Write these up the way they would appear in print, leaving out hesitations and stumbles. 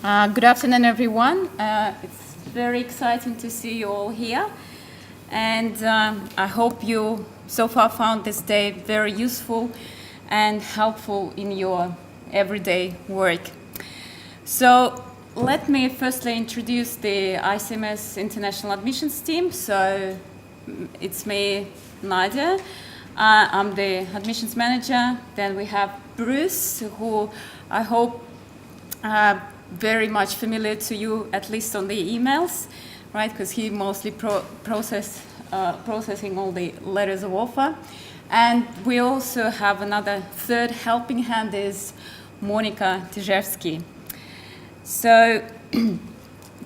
Good afternoon, everyone. It's very exciting to see you all here. And I hope you so far found this day very useful and helpful in your everyday work. So let me firstly introduce the ICMS International Admissions team. So it's me, Nadia. I'm the admissions manager. Then we have Bruce, who I hope very much familiar to you, at least on the emails, right? Because he mostly processing all the letters of offer. And we also have another third helping hand is Monica Tijevsky. So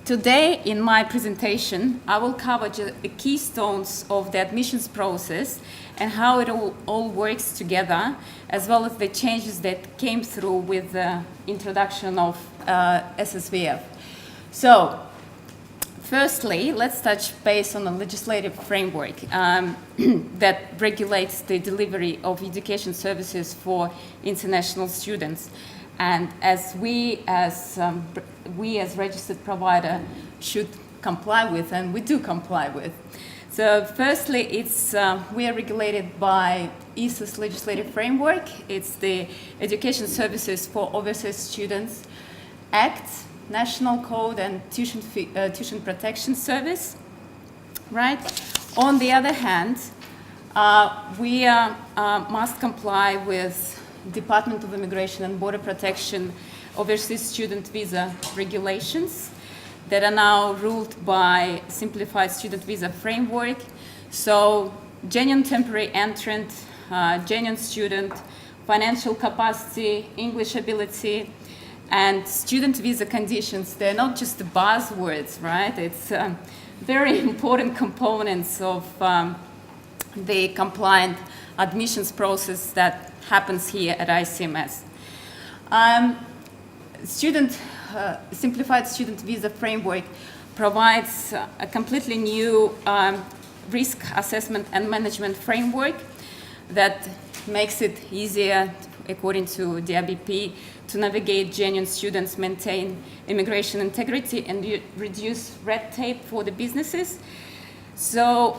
today in my presentation, I will cover the keystones of the admissions process and how it all works together, as well as the changes that came through with the introduction of SSVF. So, firstly, let's touch base on the legislative framework that regulates the delivery of education services for international students. And as we as registered provider should comply with, and we do comply with. So firstly, we are regulated by ESA's legislative framework. It's the Education Services for Overseas Students Act, National Code, and Tuition Protection Service, right? On the other hand, we must comply with Department of Immigration and Border Protection overseas student visa regulations that are now ruled by Simplified Student Visa Framework. So genuine temporary entrant, genuine student, financial capacity, English ability, and student visa conditions, they're not just the buzzwords, right? It's very important components of the compliant admissions process that happens here at ICMS. Simplified Student Visa Framework provides a completely new risk assessment and management framework that makes it easier, according to the DIBP, to navigate genuine students, maintain immigration integrity, and reduce red tape for the businesses. So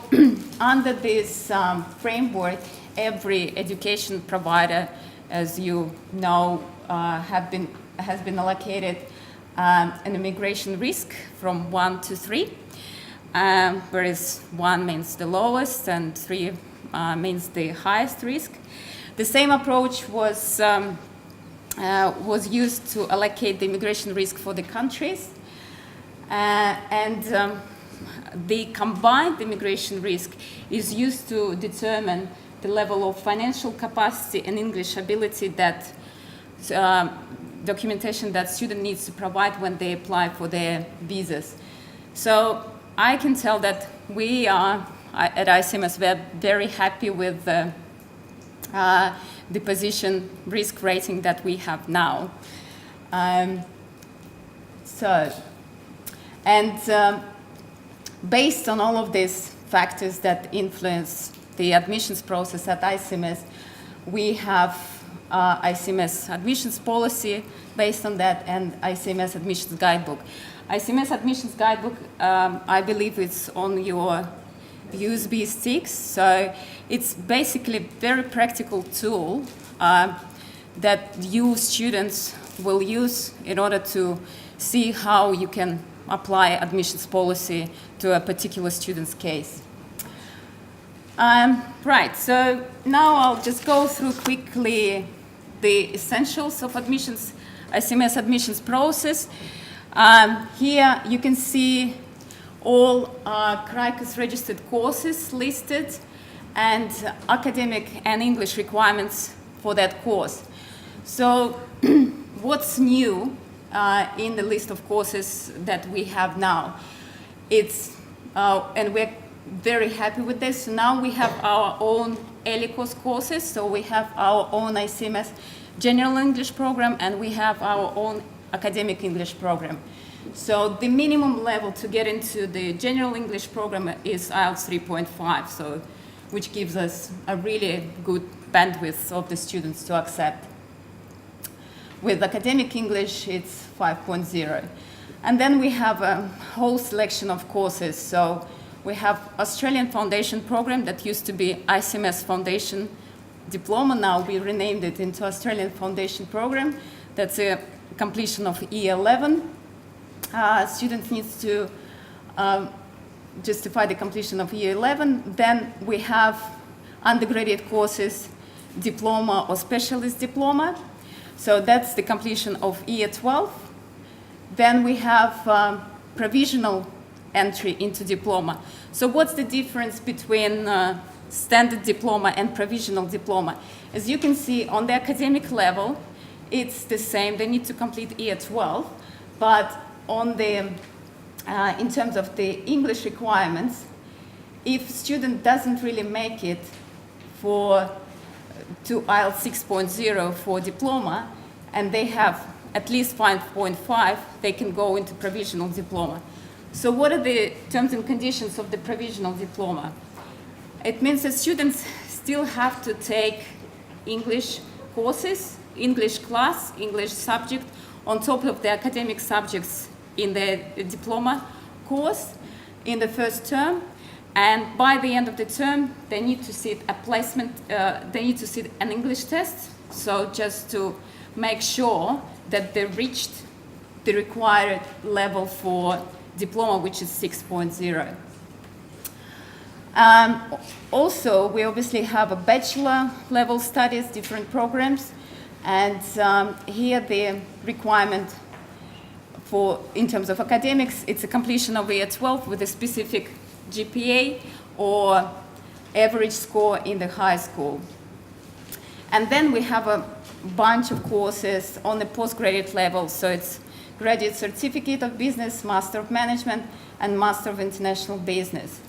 under this framework, every education provider, as you know, has been allocated an immigration risk from 1 to 3, whereas 1 means the lowest and 3 means the highest risk. The same approach was used to allocate the immigration risk for the countries, the combined immigration risk is used to determine the level of financial capacity and English ability that documentation that student needs to provide when they apply for their visas. So I can tell that we are, at ICMS, we're very happy with the position risk rating that we have now. Based on all of these factors that influence the admissions process at ICMS, we have ICMS admissions policy based on that and ICMS admissions guidebook. ICMS admissions guidebook, I believe it's on your USB sticks. So it's basically a very practical tool that you students will use in order to see how you can apply admissions policy to a particular student's case. Right, so now I'll just go through quickly the essentials of ICMS admissions process. Here you can see all CRICOS registered courses listed and academic and English requirements for that course. So what's new in the list of courses that we have now? And we're very happy with this. So now we have our own ELICOS courses, so we have our own ICMS General English program, and we have our own Academic English program. So the minimum level to get into the General English program is IELTS 3.5, so which gives us a really good bandwidth of the students to accept. With academic English, it's 5.0. And then we have a whole selection of courses. So we have Australian Foundation program that used to be ICMS Foundation Diploma. Now we renamed it into Australian Foundation program. That's a completion of E11. Students need to justify the completion of E11. Then we have undergraduate courses, diploma or specialist diploma. So that's the completion of E12. Then we have provisional entry into diploma. So what's the difference between standard diploma and provisional diploma? As you can see, on the academic level, it's the same. They need to complete year 12, but on the, in terms of the English requirements, if student doesn't really make it to IELTS 6.0 for diploma, and they have at least 5.5, they can go into provisional diploma. So what are the terms and conditions of the provisional diploma? It means that students still have to take English courses, English class, English subject, on top of the academic subjects in the diploma course in the first term. And by the end of the term, they need to sit a placement, they need to sit an English test. So just to make sure that they reached the required level for diploma, which is 6.0. Also, we obviously have a bachelor level studies, different programs, and here the requirement for, in terms of academics, it's a completion of year 12 with a specific GPA or average score in the high school. And then we have a bunch of courses on the postgraduate level, so it's Graduate Certificate of Business, Master of Management, and Master of International Business.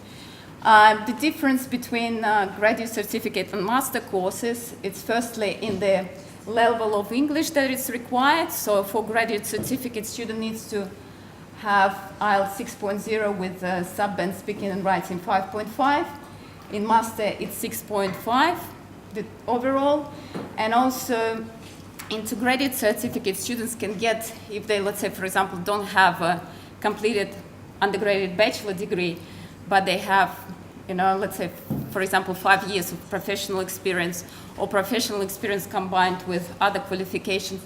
The difference between Graduate Certificate and Master courses, it's firstly in the level of English that is required. So for Graduate Certificate, student needs to have IELTS 6.0 with subband speaking and writing 5.5. In Master, it's 6.5 the overall. And also, into Graduate Certificate, students can get, if they, let's say, for example, don't have a completed undergraduate bachelor degree, but they have, let's say, for example, 5 years of professional experience or professional experience combined with other qualifications,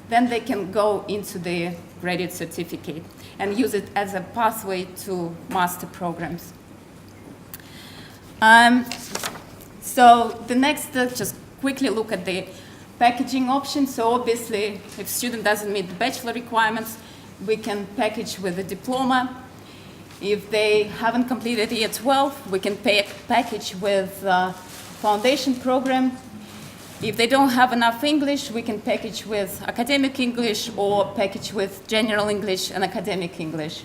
then they can go into the Graduate Certificate and use it as a pathway to master programs. So the next, just quickly look at the packaging options. So obviously, if student doesn't meet the bachelor requirements, we can package with a diploma. If they haven't completed year 12, we can package with a foundation program. If they don't have enough English, we can package with academic English or package with general English and academic English.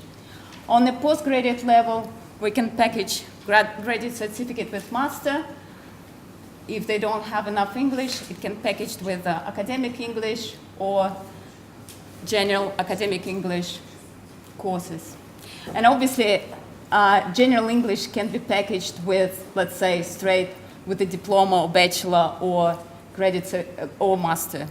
On the postgraduate level, we can package graduate certificate with master. If they don't have enough English, it can be packaged with academic English or general academic English courses. And obviously, general English can be packaged with, let's say, straight with a diploma or bachelor or graduate or master.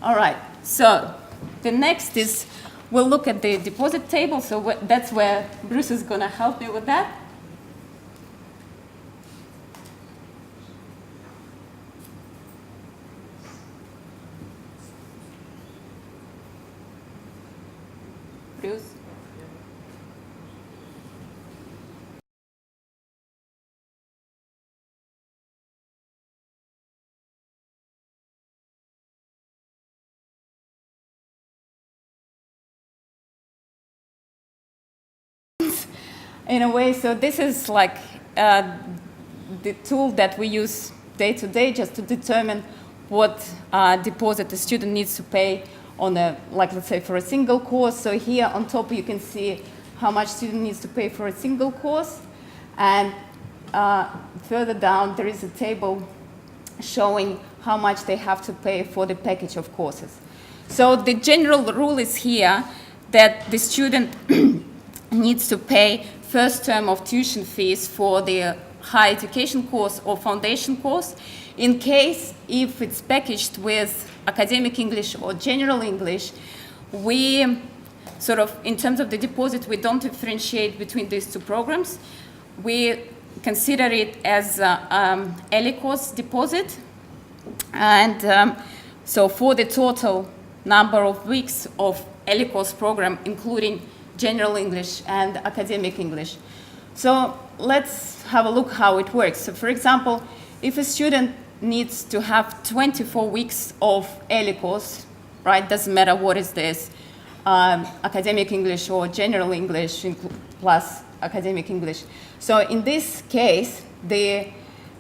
All right, so the next is we'll look at the deposit table. So that's where Bruce is going to help me with that. Bruce? In a way, so this is like the tool that we use day to day just to determine what deposit the student needs to pay on a, like let's say for a single course. So here on top you can see how much student needs to pay for a single course, and further down there is a table showing how much they have to pay for the package of courses. So the general rule is here that the student needs to pay first term of tuition fees for the higher education course or foundation course. In case if it's packaged with academic English or general English, we sort of, in terms of the deposit, we don't differentiate between these two programs. We consider it as ELICOS deposit. And so for the total number of weeks of ELICOS program, including general English and academic English. So let's have a look how it works. So for example, if a student needs to have 24 weeks of ELICOS, right, doesn't matter what is this, academic English or general English plus academic English. So in this case, the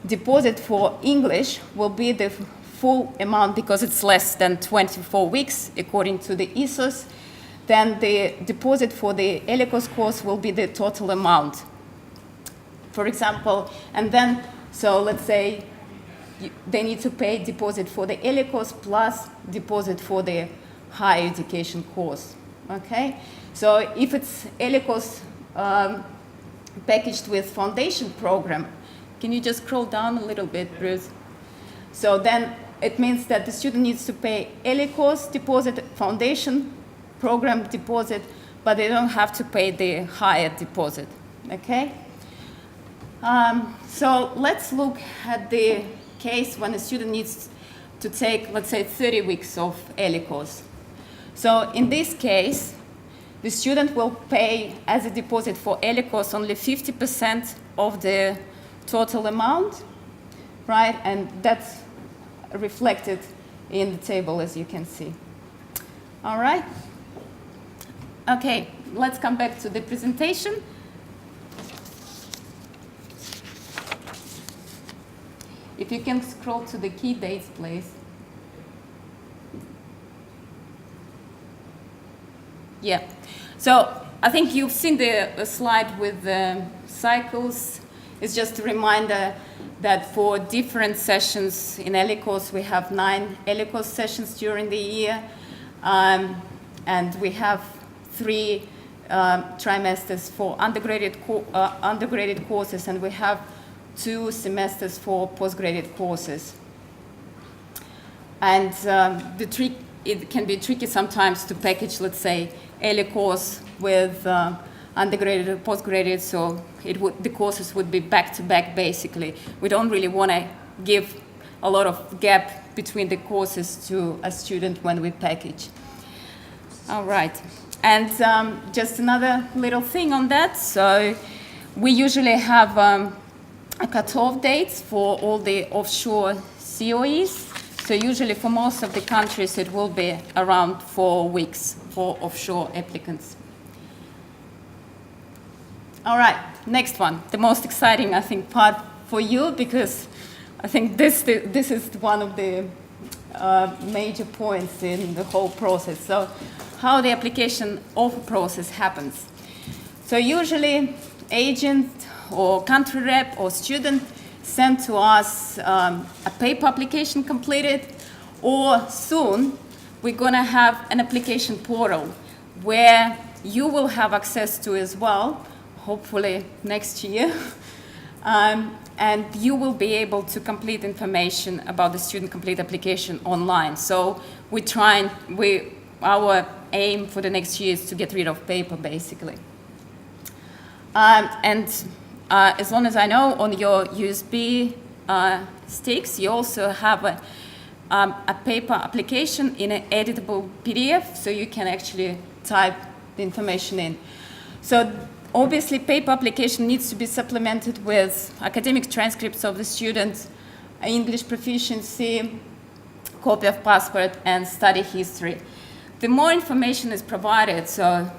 deposit for English will be the full amount because it's less than 24 weeks according to the ISOs. Then the deposit for the ELICOS course will be the total amount. For example, and then, so let's say they need to pay deposit for the ELICOS plus deposit for the higher education course, okay? So if it's ELICOS packaged with foundation program, can you just scroll down a little bit, Bruce? So then it means that the student needs to pay ELICOS deposit, foundation program deposit, but they don't have to pay the higher deposit, okay? So let's look at the case when a student needs to take, let's say, 30 weeks of ELICOS. So in this case, the student will pay as a deposit for ELICOS only 50% of the total amount, right? And that's reflected in the table, as you can see. All right? Okay, let's come back to the presentation. If you can scroll to the key dates, please. Yeah. So I think you've seen the slide with the cycles. It's just a reminder that for different sessions in ELICOS, we have 9 ELICOS sessions during the year. And we have 3 trimesters for undergraduate courses, and we have 2 semesters for postgraduate courses. And it can be tricky sometimes to package, let's say, ELICOS with undergraduate or postgraduate, so the courses would be back-to-back, basically. We don't really want to give a lot of gap between the courses to a student when we package. All right. And just another little thing on that. So we usually have a cut-off dates for all the offshore COEs. So usually for most of the countries, it will be around 4 weeks for offshore applicants. All right, next one, the most exciting, I think, part for you, because I think this is one of the major points in the whole process. So how the application offer process happens. So usually agent or country rep or student send to us a paper application completed, or soon we're going to have an application portal where you will have access to as well, hopefully next year, and you will be able to complete information about the student complete application online. So our aim for the next year is to get rid of paper, basically. As long as I know, on your USB sticks, you also have a paper application in an editable PDF, so you can actually type the information in. So obviously, paper application needs to be supplemented with academic transcripts of the student, English proficiency, copy of passport, and study history. The more information is provided, so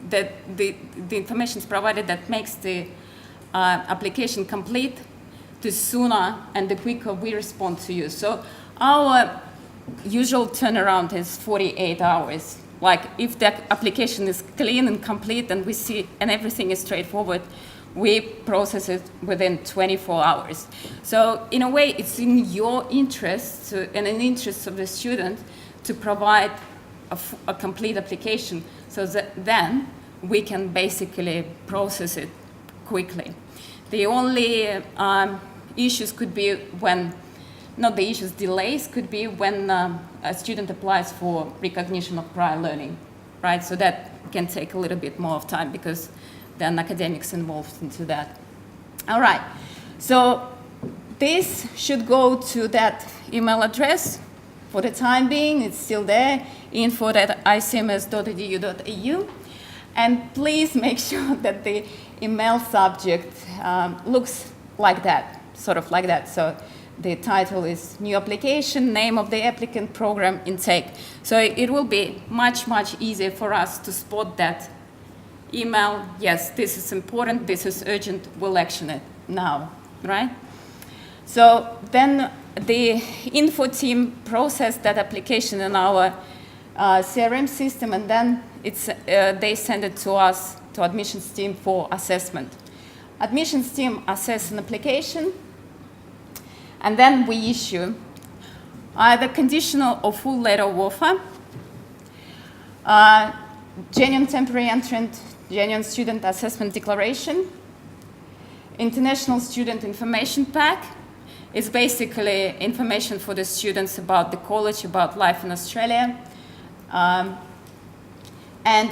that the information is provided that makes the application complete, the sooner and the quicker we respond to you. So our usual turnaround is 48 hours. Like if the application is clean and complete and we see and everything is straightforward, we process it within 24 hours. So in a way, it's in your interest and in the interest of the student to provide a complete application so that then we can basically process it quickly. The only issues could be when not the issues, delays could be when a student applies for recognition of prior learning, right? So that can take a little bit more of time because there are academics involved into that. All right, so this should go to that email address. For the time being, it's still there, info@icms.edu.au. And please make sure that the email subject looks like that, sort of like that. So the title is New Application, name of the applicant, program, intake. So it will be much, much easier for us to spot that email. Yes, this is important, this is urgent, we'll action it now, right? So then the info team processed that application in our CRM system, and then they send it to us, to admissions team for assessment. Admissions team assess an application, and then we issue either conditional or full letter of offer, genuine temporary entrant, genuine student assessment declaration, international student information pack. It's basically information for the students about the college, about life in Australia, and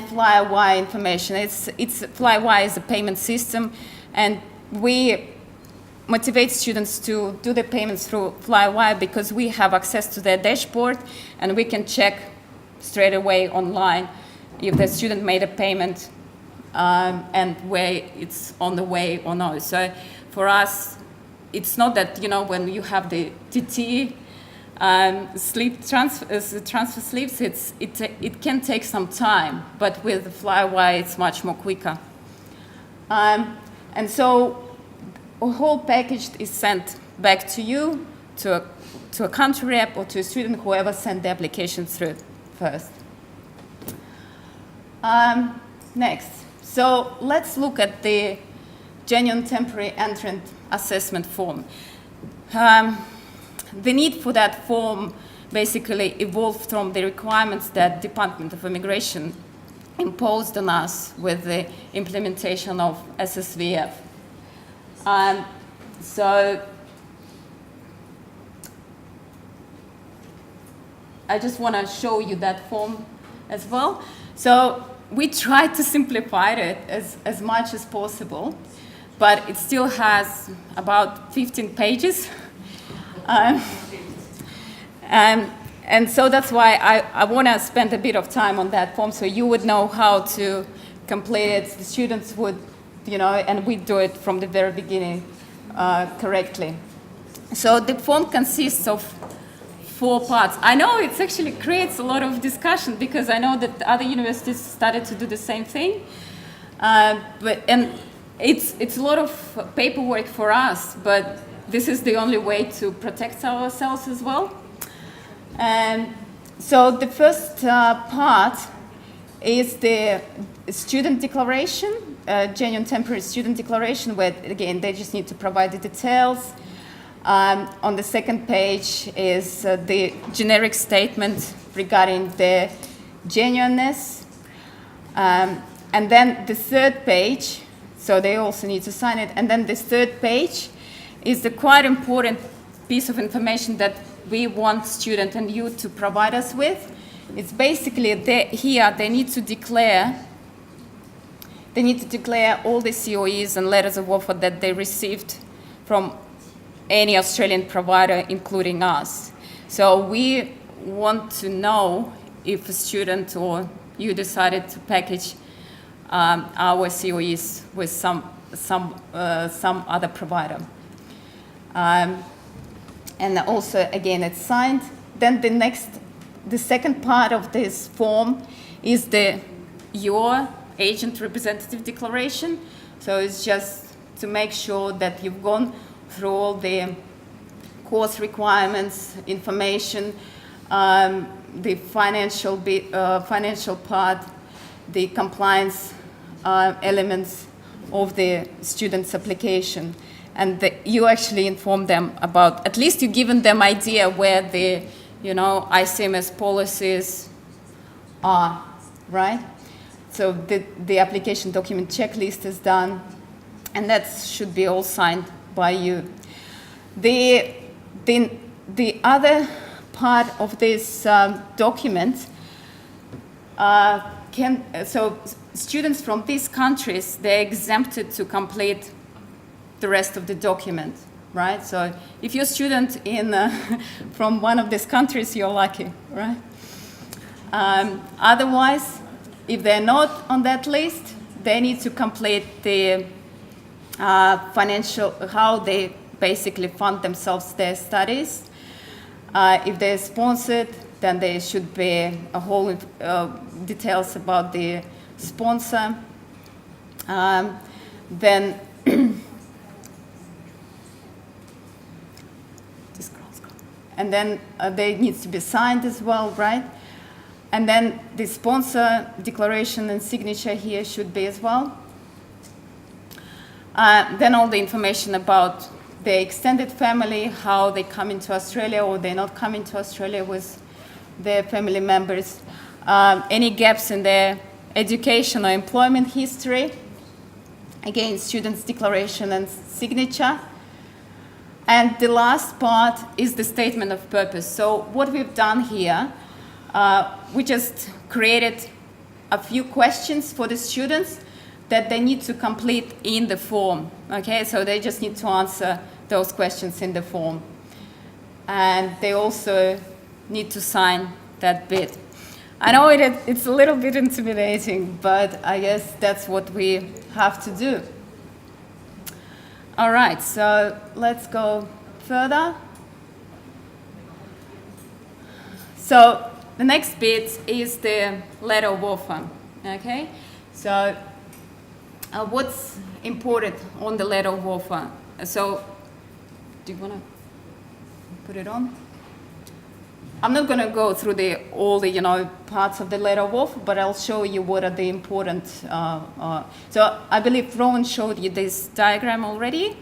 Flywire information. Flywire is a payment system, and we motivate students to do the payments through Flywire because we have access to their dashboard, and we can check straight away online if the student made a payment and where it's on the way or not. So for us, it's not that, when you have the TT transfer slips, it can take some time, but with the Flywire, it's much more quicker. And so a whole package is sent back to you, to a country rep or to a student, whoever sent the application through first. Next, so let's look at the genuine temporary entrant assessment form. The need for that form basically evolved from the requirements that Department of Immigration imposed on us with the implementation of SSVF. So I just want to show you that form as well. So we tried to simplify it as much as possible, but it still has about 15 pages. And so that's why I want to spend a bit of time on that form so you would know how to complete it. The students would, and we do it from the very beginning correctly. So the form consists of 4 parts. I know it actually creates a lot of discussion because I know that other universities started to do the same thing. And it's a lot of paperwork for us, but this is the only way to protect ourselves as well. And so the first part is the student declaration, genuine temporary student declaration, where again they just need to provide the details. On the second page is the generic statement regarding the genuineness. And then the third page, so they also need to sign it. And then the third page is the quite important piece of information that we want student and you to provide us with. It's basically here they need to declare all the COEs and letters of offer that they received from any Australian provider, including us. So we want to know if a student or you decided to package our COEs with some other provider. And also, again, it's signed. Then the second part of this form is your agent representative declaration. So it's just to make sure that you've gone through all the course requirements, information, the financial part, the compliance elements of the student's application. And you actually inform them about, at least you've given them idea where the, ICMS policies are, right? So the application document checklist is done, and that should be all signed by you. The the other part of this document so students from these countries, they're exempted to complete the rest of the document, right? So if you're a student from one of these countries, you're lucky, right? Otherwise, if they're not on that list, they need to complete the how they basically fund themselves their studies. If they're sponsored, then there should be a whole details about the sponsor. Then and then they need to be signed as well, right? And then the sponsor declaration and signature here should be as well. Then all the information about the extended family, how they come into Australia or they're not coming to Australia with their family members, any gaps in their education or employment history, again, student's declaration and signature. And the last part is the statement of purpose. So what we've done here, we just created a few questions for the students that they need to complete in the form, okay? So they just need to answer those questions in the form. And they also need to sign that bit. I know it's a little bit intimidating, but I guess that's what we have to do. All right, so let's go further. So the next bit is the letter of offer, okay? So what's important on the letter of offer? So do you want to put it on? I'm not going to go through all the parts of the letter of offer, but I'll show you what are the important. So I believe Rowan showed you this diagram already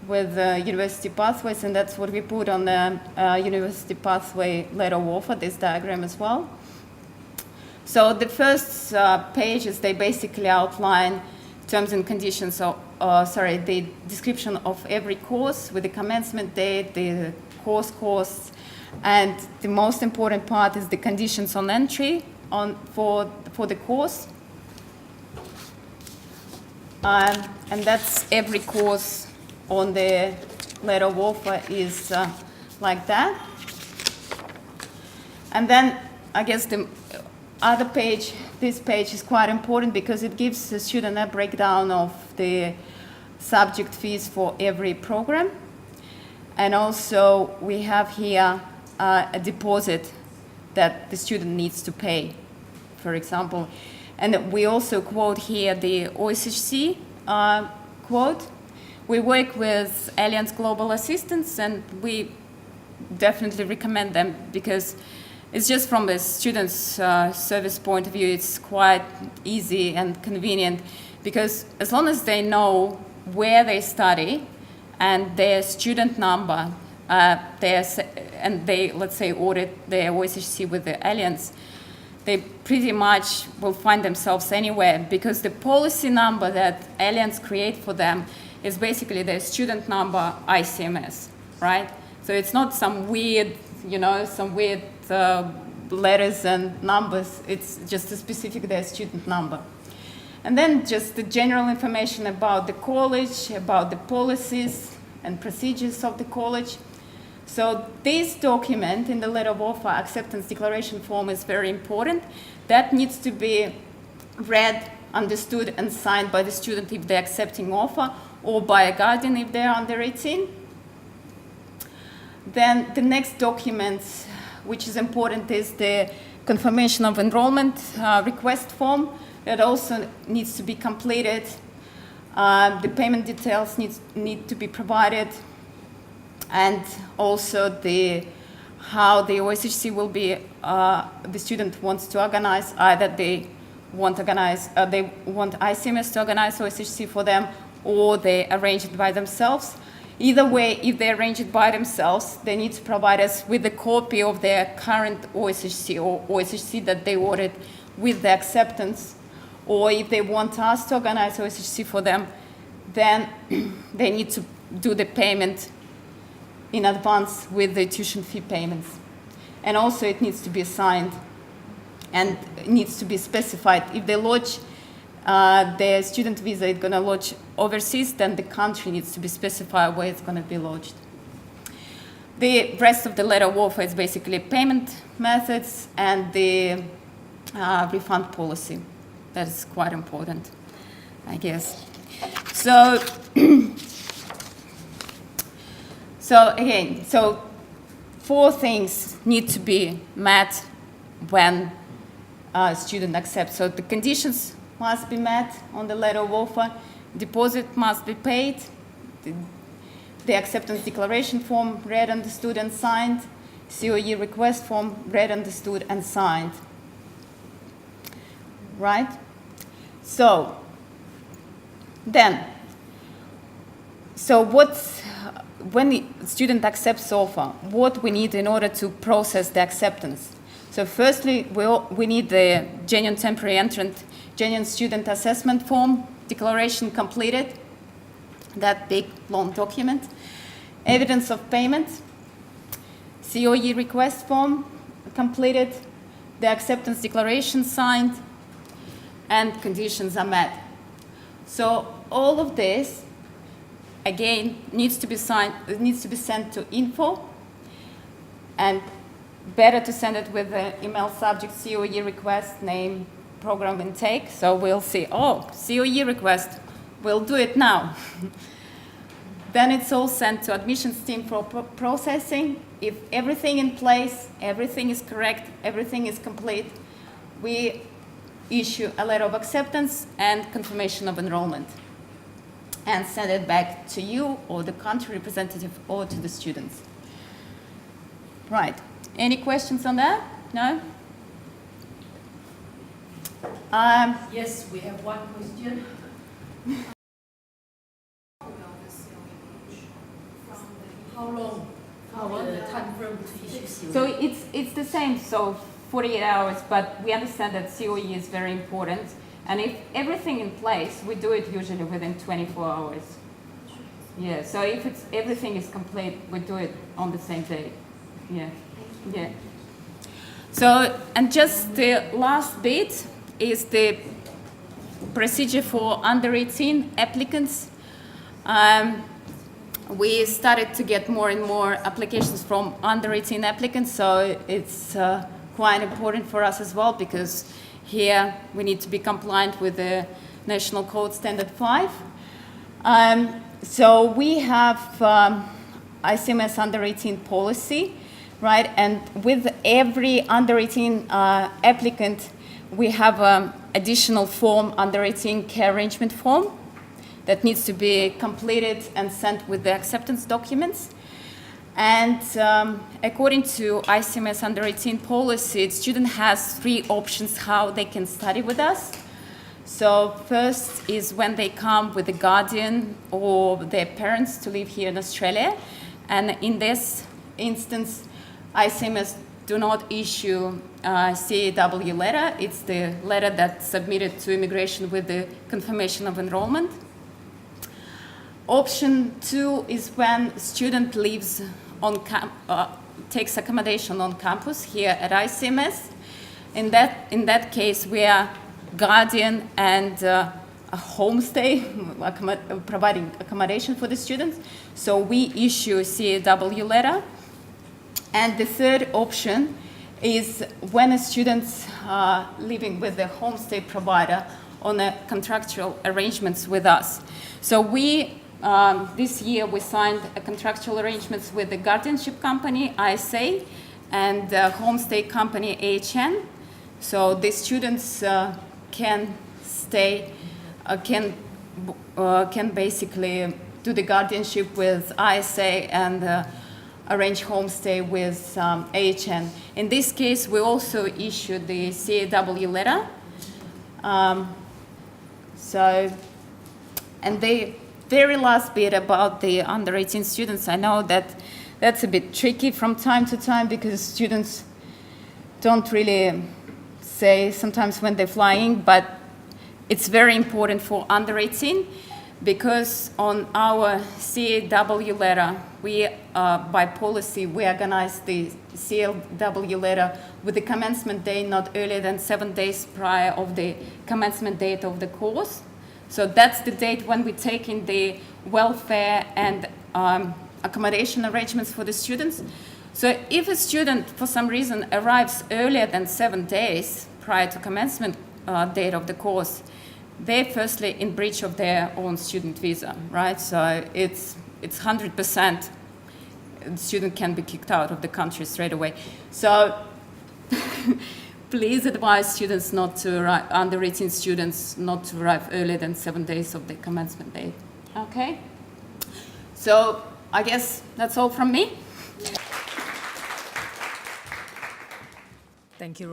with university pathways, and that's what we put on the university pathway letter of offer, this diagram as well. So the first pages, they basically outline terms and conditions, the description of every course with the commencement date, the course costs, and the most important part is the conditions on entry for the course. And that's every course on the letter of offer is like that. And then I guess the other page, this page is quite important because it gives the student a breakdown of the subject fees for every program. And also we have here a deposit that the student needs to pay, for example. And we also quote here the OSHC quote. We work with Allianz Global Assistance, and we definitely recommend them because it's just from the student's service point of view, it's quite easy and convenient because as long as they know where they study and their student number, and they, let's say, audit their OSHC with the Allianz, they pretty much will find themselves anywhere because the policy number that Allianz create for them is basically their student number ICMS, right? So it's not some weird, letters and numbers. It's just a specific their student number. And then just the general information about the college, about the policies and procedures of the college. So this document in the letter of offer, acceptance declaration form, is very important. That needs to be read, understood, and signed by the student if they're accepting offer, or by a guardian if they're under 18. Then the next document, which is important, is the confirmation of enrollment request form. That also needs to be completed. The payment details need to be provided. And also how the OSHC will be, the student wants to organize, either they want ICMS to organize OSHC for them, or they arrange it by themselves. Either way, if they arrange it by themselves, they need to provide us with a copy of their current OSHC or OSHC that they ordered with the acceptance. Or if they want us to organize OSHC for them, then they need to do the payment in advance with the tuition fee payments. And also it needs to be signed and it needs to be specified. If they lodge their student visa, it's going to lodge overseas, then the country needs to be specified where it's going to be lodged. The rest of the letter of offer is basically payment methods and the refund policy. That is quite important, I guess. So, so 4 things need to be met when a student accepts. So the conditions must be met on the letter of offer, deposit must be paid, the acceptance declaration form read, understood, and signed, COE request form read, understood, and signed. Right? So, when the student accepts offer, what we need in order to process the acceptance? So firstly, we need the genuine temporary entrant, genuine student assessment form, declaration completed, that big long document, evidence of payment, COE request form completed, the acceptance declaration signed, and conditions are met. So all of this, again, needs to be signed. It needs to be sent to info, and better to send it with the email subject COE request, name, program intake. So we'll see, oh, COE request, we'll do it now. Then it's all sent to admissions team for processing. If everything in place, everything is correct, everything is complete, we issue a letter of acceptance and confirmation of enrollment and send it back to you or the country representative or to the students. Right. Any questions on that? No? Yes, we have one question. How long? How long the time frame to issue COE? So it's the same, so 48 hours, but we understand that COE is very important. And if everything in place, we do it usually within 24 hours. Yeah, so if everything is complete, we do it on the same day. Yeah, yeah. So, and just the last bit is the procedure for under 18 applicants. We started to get more and more applications from under 18 applicants, so it's quite important for us as well, because here we need to be compliant with the National Code Standard 5. So we have ICMS under 18 policy, right? And with every under 18 applicant, we have additional form, under 18 care arrangement form, that needs to be completed and sent with the acceptance documents. And according to ICMS under 18 policy, the student has 3 options how they can study with us. So first is when they come with a guardian or their parents to live here in Australia. And in this instance, ICMS do not issue a CAW letter. It's the letter that's submitted to immigration with the confirmation of enrollment. Option 2 is when student lives on takes accommodation on campus here at ICMS. In that case, we are guardian and a homestay, providing accommodation for the students. So we issue a CAW letter. And the third option is when a student's living with the homestay provider on a contractual arrangements with us. So we this year we signed a contractual arrangements with the guardianship company, ISA, and the homestay company, AHN. So the students can stay, can basically do the guardianship with ISA and arrange homestay with AHN. In this case, we also issued the CAW letter. And the very last bit about the under 18 students, I know that that's a bit tricky from time to time because students don't really say sometimes when they're flying, but it's very important for under 18 because on our CAW letter, we, by policy, we organize the CAW letter with the commencement date not earlier than 7 days prior of the commencement date of the course. So that's the date when we take in the welfare and accommodation arrangements for the students. So if a student, for some reason, arrives earlier than 7 days prior to commencement date of the course, they're firstly in breach of their own student visa, right? So it's 100%. The student can be kicked out of the country straight away. So please advise students not to arrive, under 18 students, not to arrive earlier than 7 days of the commencement date. Okay? So I guess that's all from me. Thank you.